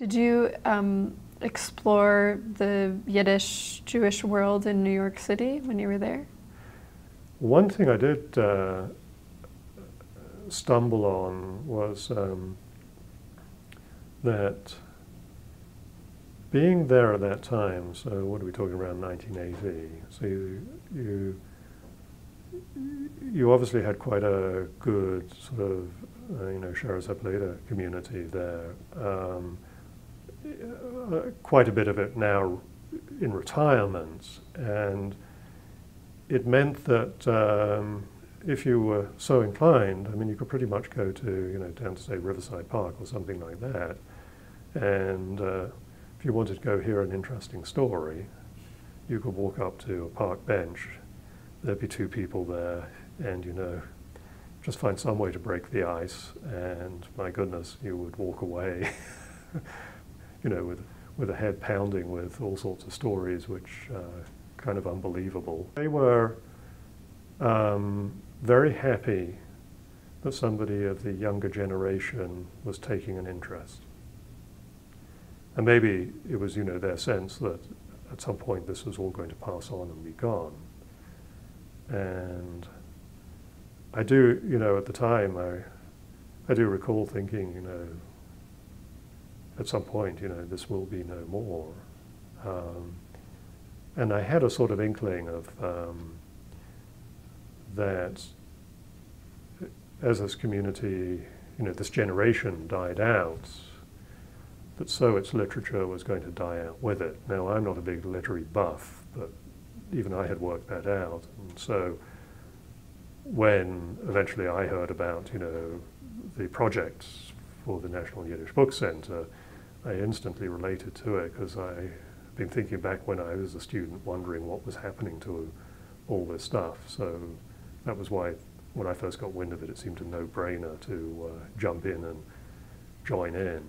Did you explore the Yiddish Jewish world in New York City when you were there? One thing I did stumble on was that being there at that time, so what are we talking around 1980, so you obviously had quite a good sort of, Shara Zapleta community there. Quite a bit of it now in retirement, and it meant that if you were so inclined, I mean, you could pretty much go to, down to say Riverside Park or something like that, and if you wanted to go hear an interesting story, you could walk up to a park bench. There'd be two people there, and just find some way to break the ice, and my goodness, you would walk away, with a head pounding with all sorts of stories, which kind of unbelievable. They were very happy that somebody of the younger generation was taking an interest. And maybe it was, their sense that at some point this was all going to pass on and be gone. And I do, at the time, I do recall thinking, at some point, this will be no more. And I had a sort of inkling of that as this community, this generation died out, that so its literature was going to die out with it. Now, I'm not a big literary buff, but even I had worked that out. And so when eventually I heard about, the projects for the National Yiddish Book Center, I instantly related to it because I'd been thinking back when I was a student, wondering what was happening to all this stuff. So that was why, when I first got wind of it, it seemed a no-brainer to jump in and join in.